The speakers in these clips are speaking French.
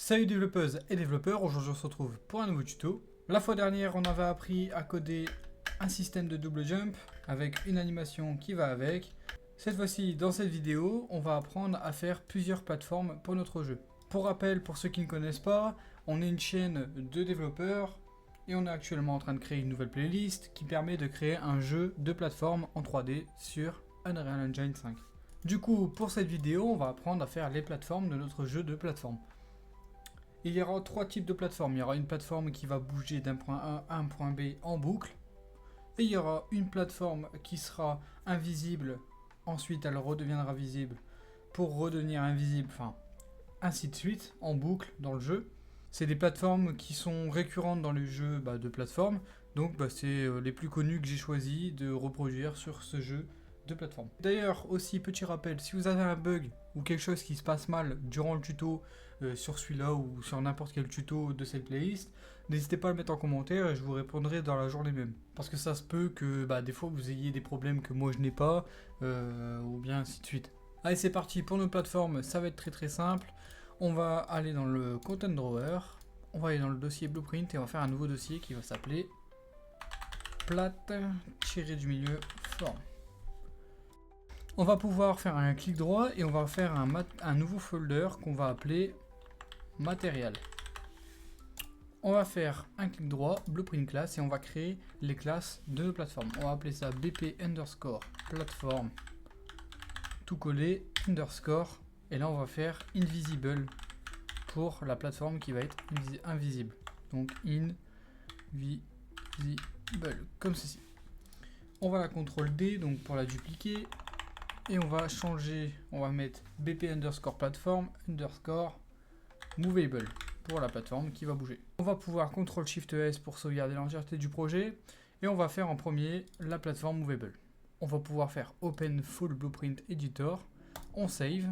Salut développeuses et développeurs, aujourd'hui on se retrouve pour un nouveau tuto. La fois dernière on avait appris à coder un système de double jump avec une animation qui va avec. Cette fois-ci dans cette vidéo on va apprendre à faire plusieurs plateformes pour notre jeu. Pour rappel, pour ceux qui ne connaissent pas, on est une chaîne de développeurs et on est actuellement en train de créer une nouvelle playlist qui permet de créer un jeu de plateforme en 3D sur Unreal Engine 5. Du coup pour cette vidéo on va apprendre à faire les plateformes de notre jeu de plateforme. Il y aura trois types de plateformes. Il y aura une plateforme qui va bouger d'un point A à un point B en boucle. Et il y aura une plateforme qui sera invisible. Ensuite, elle redeviendra visible pour redevenir invisible. Enfin, ainsi de suite, en boucle dans le jeu. C'est des plateformes qui sont récurrentes dans les jeux de plateforme. Donc, c'est les plus connus que j'ai choisi de reproduire sur ce jeu de plateforme. D'ailleurs, aussi, petit rappel, si vous avez un bug ou quelque chose qui se passe mal durant le tuto sur celui-là ou sur n'importe quel tuto de cette playlist, n'hésitez pas à le mettre en commentaire et je vous répondrai dans la journée même. Parce que ça se peut que des fois vous ayez des problèmes que moi je n'ai pas, ou bien ainsi de suite. Allez, c'est parti pour nos plateformes, ça va être très simple. On va aller dans le Content Drawer, on va aller dans le dossier Blueprint et on va faire un nouveau dossier qui va s'appeler plate-du-milieu forme. On va pouvoir faire un clic droit et on va faire un nouveau folder qu'on va appeler matériel. On va faire un clic droit, blueprint class, et on va créer les classes de nos plateformes. On va appeler ça bp underscore plateforme, tout collé underscore, et là on va faire invisible pour la plateforme qui va être invisible. Donc invisible, comme ceci. On va la CTRL D donc pour la dupliquer. Et on va changer, on va mettre bp underscore plateforme underscore movable pour la plateforme qui va bouger. On va pouvoir CTRL SHIFT S pour sauvegarder l'entièreté du projet. Et on va faire en premier la plateforme movable. On va pouvoir faire Open Full Blueprint Editor. On save.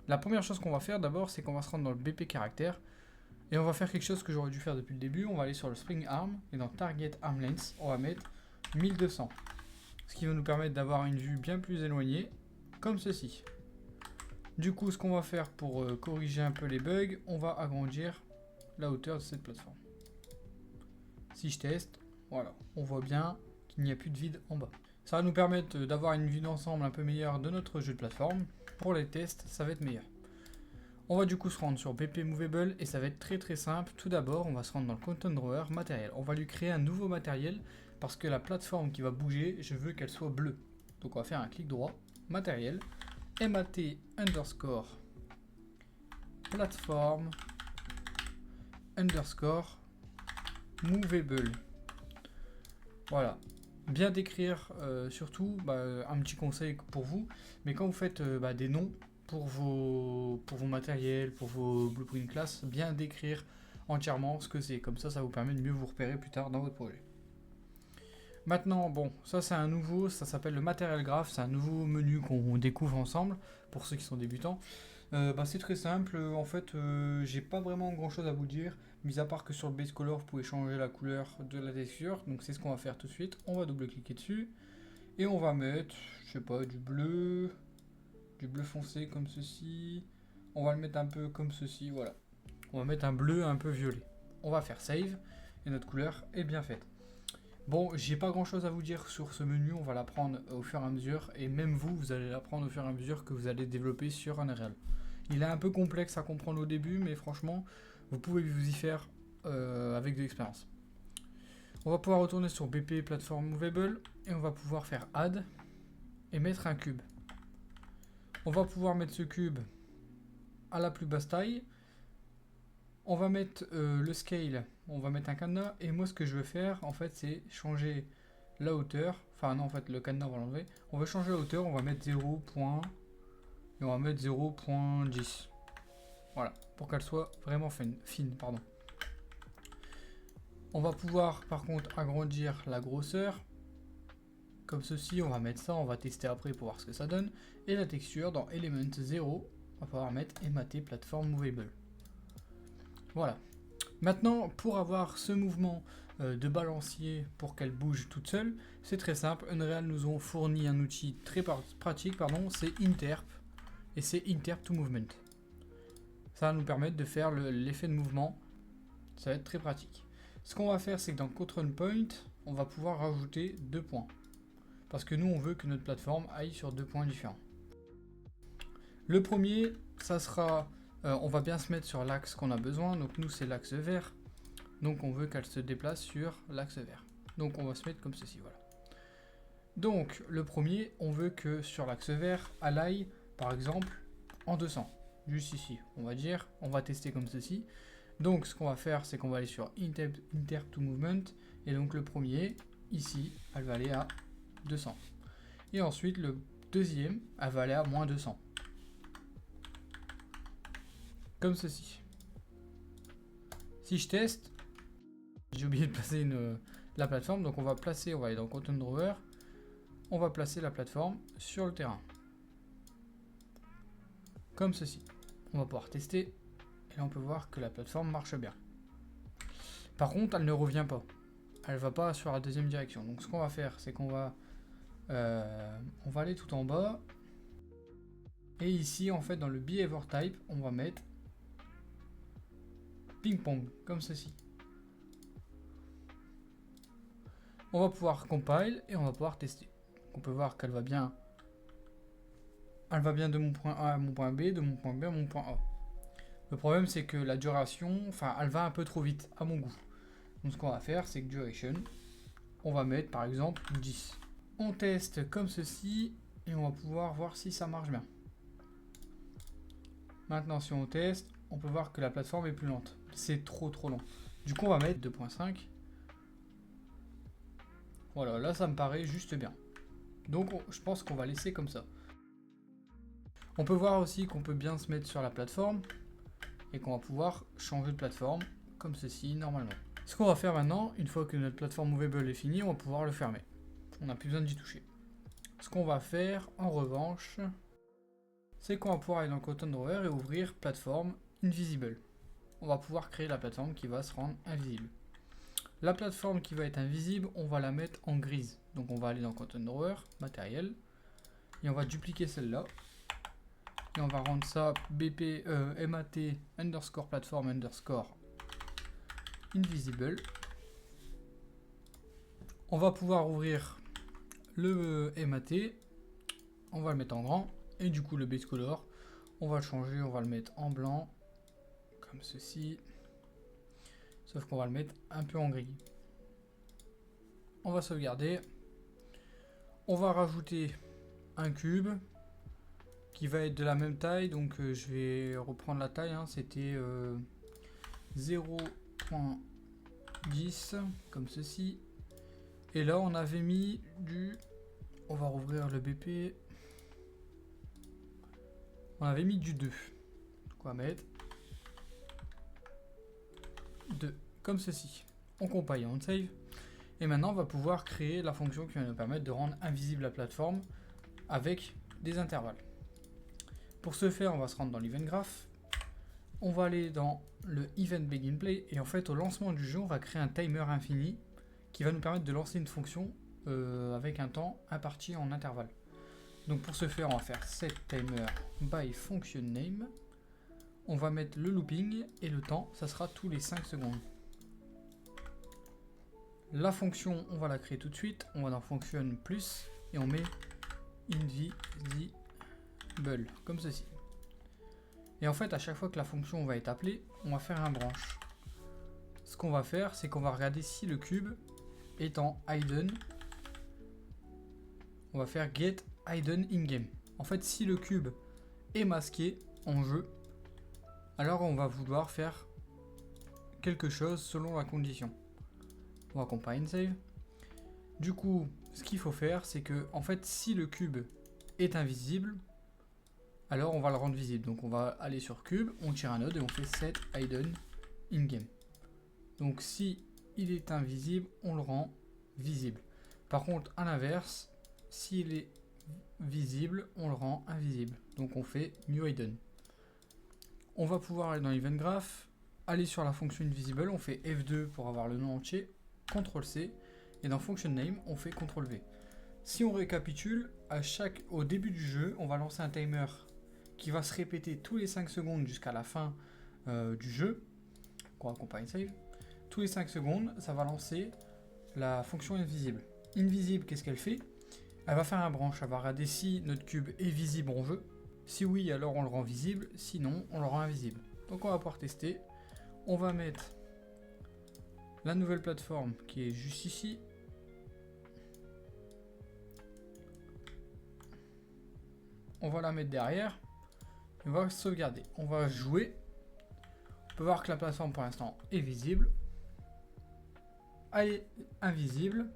La première chose qu'on va faire d'abord, c'est qu'on va se rendre dans le BP caractère. Et on va faire quelque chose que j'aurais dû faire depuis le début. On va aller sur le Spring Arm. Et dans Target Arm Length, on va mettre 1200. Ce qui va nous permettre d'avoir une vue bien plus éloignée, comme ceci. Du coup, ce qu'on va faire pour corriger un peu les bugs, on va agrandir la hauteur de cette plateforme. Si je teste, voilà, on voit bien qu'il n'y a plus de vide en bas. Ça va nous permettre d'avoir une vue d'ensemble un peu meilleure de notre jeu de plateforme. Pour les tests, ça va être meilleur. On va du coup se rendre sur BP Movable et ça va être très simple. Tout d'abord, on va se rendre dans le Content Drawer matériel. On va lui créer un nouveau matériel parce que la plateforme qui va bouger, je veux qu'elle soit bleue. Donc on va faire un clic droit, matériel, mat underscore plateforme underscore movable. Voilà. Bien décrire surtout, un petit conseil pour vous, mais quand vous faites des noms pour vos matériels, pour vos blueprint class, bien décrire entièrement ce que c'est. Comme ça vous permet de mieux vous repérer plus tard dans votre projet. Maintenant, bon, ça c'est un nouveau, ça s'appelle le Material Graph, c'est un nouveau menu qu'on découvre ensemble, pour ceux qui sont débutants. C'est très simple, en fait, j'ai pas vraiment grand chose à vous dire, mis à part que sur le base color, vous pouvez changer la couleur de la texture, donc c'est ce qu'on va faire tout de suite. On va double-cliquer dessus, et on va mettre, je sais pas, du bleu foncé comme ceci, on va le mettre un peu comme ceci, voilà. On va mettre un bleu un peu violet. On va faire save, et notre couleur est bien faite. Bon, j'ai pas grand chose à vous dire sur ce menu, on va l'apprendre au fur et à mesure, et même vous allez l'apprendre au fur et à mesure que vous allez développer sur Unreal. Il est un peu complexe à comprendre au début, mais franchement, vous pouvez vous y faire avec de l'expérience. On va pouvoir retourner sur BP Platform Movable, et on va pouvoir faire Add, et mettre un cube. On va pouvoir mettre ce cube à la plus basse taille. On va mettre le scale, on va mettre un cadenas, et moi ce que je veux faire en fait c'est changer la hauteur, enfin non en fait le cadenas on va l'enlever, on va changer la hauteur, on va mettre 0. Et on va mettre 0.10. Voilà, pour qu'elle soit vraiment fine, pardon. On va pouvoir par contre agrandir la grosseur, comme ceci, on va mettre ça, on va tester après pour voir ce que ça donne, et la texture dans Element 0, on va pouvoir mettre Mat Platform Movable. Voilà. Maintenant, pour avoir ce mouvement de balancier pour qu'elle bouge toute seule, c'est très simple. Unreal nous ont fourni un outil très pratique, c'est Interp, et c'est Interp to Movement. Ça va nous permettre de faire l'effet de mouvement. Ça va être très pratique. Ce qu'on va faire, c'est que dans Control Point, on va pouvoir rajouter 2 points. Parce que nous, on veut que notre plateforme aille sur 2 points différents. Le premier, ça sera... on va bien se mettre sur l'axe qu'on a besoin. Donc nous, c'est l'axe vert. Donc on veut qu'elle se déplace sur l'axe vert. Donc on va se mettre comme ceci, voilà. Donc le premier, on veut que sur l'axe vert, elle aille, par exemple, en 200. Juste ici, on va dire, on va tester comme ceci. Donc ce qu'on va faire, c'est qu'on va aller sur Inter to Movement. Et donc le premier, ici, elle va aller à 200. Et ensuite, le deuxième, elle va aller à moins 200. Comme ceci. Si je teste, j'ai oublié de placer la plateforme, donc on va aller dans Content Drawer, on va placer la plateforme sur le terrain. Comme ceci. On va pouvoir tester, et là on peut voir que la plateforme marche bien. Par contre, elle ne revient pas. Elle ne va pas sur la deuxième direction. Donc ce qu'on va faire, c'est qu'on va, on va aller tout en bas, et ici, en fait, dans le Behavior Type, on va mettre ping-pong, comme ceci. On va pouvoir compile et on va pouvoir tester. On peut voir qu'elle va bien. Elle va bien de mon point A à mon point B, de mon point B à mon point A. Le problème, c'est que la duration, elle va un peu trop vite, à mon goût. Donc ce qu'on va faire, c'est que duration, on va mettre par exemple 10. On teste comme ceci et on va pouvoir voir si ça marche bien. Maintenant, si on teste, on peut voir que la plateforme est plus lente. C'est trop long. Du coup, on va mettre 2.5. Voilà, là, ça me paraît juste bien. Donc, je pense qu'on va laisser comme ça. On peut voir aussi qu'on peut bien se mettre sur la plateforme et qu'on va pouvoir changer de plateforme comme ceci, normalement. Ce qu'on va faire maintenant, une fois que notre plateforme Movable est finie, on va pouvoir le fermer. On n'a plus besoin d'y toucher. Ce qu'on va faire, en revanche, c'est qu'on va pouvoir aller dans Content Drawer et ouvrir plateforme Invisible. On va pouvoir créer la plateforme qui va se rendre invisible. La plateforme qui va être invisible, on va la mettre en grise. Donc on va aller dans Content Drawer, matériel, et on va dupliquer celle-là. Et on va rendre ça mat underscore platform underscore invisible. On va pouvoir ouvrir le mat, on va le mettre en grand, et du coup le base color, on va le changer, on va le mettre en blanc, comme ceci. Sauf qu'on va le mettre un peu en gris. On va sauvegarder. On va rajouter un cube qui va être de la même taille. Donc je vais reprendre la taille. C'était 0.10 comme ceci. Et là on avait mis du... On va rouvrir le BP. On avait mis du 2. Donc on va mettre 2, comme ceci. On compile et on save. Et maintenant, on va pouvoir créer la fonction qui va nous permettre de rendre invisible la plateforme avec des intervalles. Pour ce faire, on va se rendre dans l'Event Graph. On va aller dans le Event Begin Play. Et en fait, au lancement du jeu, on va créer un timer infini qui va nous permettre de lancer une fonction avec un temps imparti en intervalle. Donc pour ce faire, on va faire setTimer by function name. On va mettre le looping et le temps, ça sera tous les 5 secondes. La fonction, on va la créer tout de suite. On va dans function plus et on met invisible, comme ceci. Et en fait, à chaque fois que la fonction va être appelée, on va faire un branch. Ce qu'on va faire, c'est qu'on va regarder si le cube est en hidden. On va faire get hidden in game. En fait, si le cube est masqué en jeu, alors on va vouloir faire quelque chose selon la condition. On va compile save. Du coup, ce qu'il faut faire, c'est que en fait, si le cube est invisible, alors on va le rendre visible. Donc on va aller sur cube, on tire un node et on fait set hidden in game. Donc si il est invisible, on le rend visible. Par contre, à l'inverse, s'il est visible, on le rend invisible. Donc on fait new hidden. On va pouvoir aller dans l'Event Graph, aller sur la fonction invisible, on fait F2 pour avoir le nom entier, CTRL-C, et dans function name, on fait CTRL-V. Si on récapitule, au début du jeu, on va lancer un timer qui va se répéter tous les 5 secondes jusqu'à la fin du jeu, qu'on accompagne save, tous les 5 secondes, ça va lancer la fonction invisible. Invisible, qu'est-ce qu'elle fait? Elle va faire un branche, elle va regarder si notre cube est visible en jeu. Si oui, alors on le rend visible, sinon on le rend invisible. Donc on va pouvoir tester. On va mettre la nouvelle plateforme qui est juste ici. On va la mettre derrière. On va sauvegarder. On va jouer. On peut voir que la plateforme pour l'instant est visible. Elle est invisible.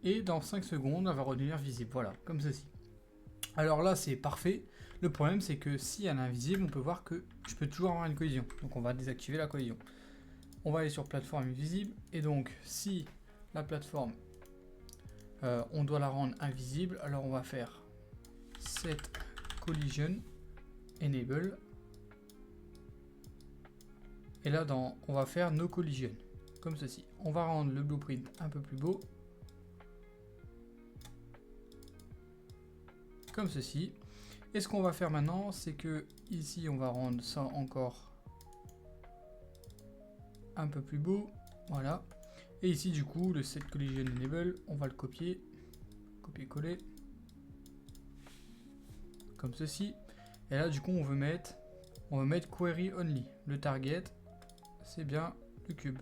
Et dans 5 secondes, elle va redevenir visible. Voilà, comme ceci. Alors là, c'est parfait. Le problème, c'est que si elle est invisible, on peut voir que je peux toujours avoir une collision. Donc on va désactiver la collision. On va aller sur plateforme invisible. Et donc, si la plateforme, on doit la rendre invisible, alors on va faire set collision enable. Et là, on va faire no collision. Comme ceci. On va rendre le blueprint un peu plus beau. Comme ceci. Et ce qu'on va faire maintenant, c'est que ici, on va rendre ça encore un peu plus beau. Voilà. Et ici, du coup, le set collision enable, on va le copier. Copier-coller. Comme ceci. Et là, du coup, on veut mettre query only. Le target, c'est bien le cube.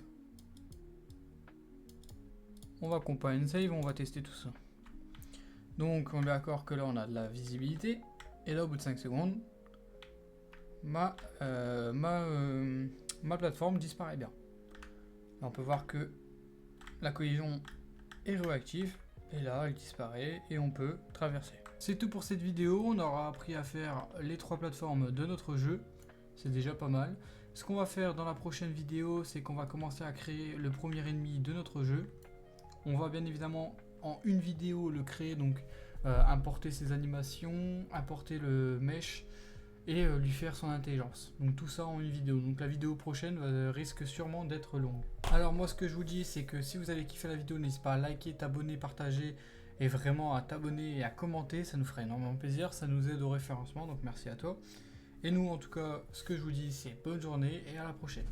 On va compile save, on va tester tout ça. Donc, on est d'accord que là, on a de la visibilité. Et là, au bout de 5 secondes, ma plateforme disparaît bien. Là, on peut voir que la collision est réactive. Et là, elle disparaît et on peut traverser. C'est tout pour cette vidéo. On aura appris à faire les 3 plateformes de notre jeu. C'est déjà pas mal. Ce qu'on va faire dans la prochaine vidéo, c'est qu'on va commencer à créer le premier ennemi de notre jeu. On va bien évidemment en une vidéo le créer, donc importer ses animations, importer le mesh et lui faire son intelligence. Donc tout ça en une vidéo. Donc la vidéo prochaine risque sûrement d'être longue. Alors moi, ce que je vous dis, c'est que si vous avez kiffé la vidéo, n'hésitez pas à liker, t'abonner, partager et vraiment à t'abonner et à commenter. Ça nous ferait énormément plaisir. Ça nous aide au référencement, donc merci à toi. Et nous, en tout cas, ce que je vous dis, c'est bonne journée et à la prochaine.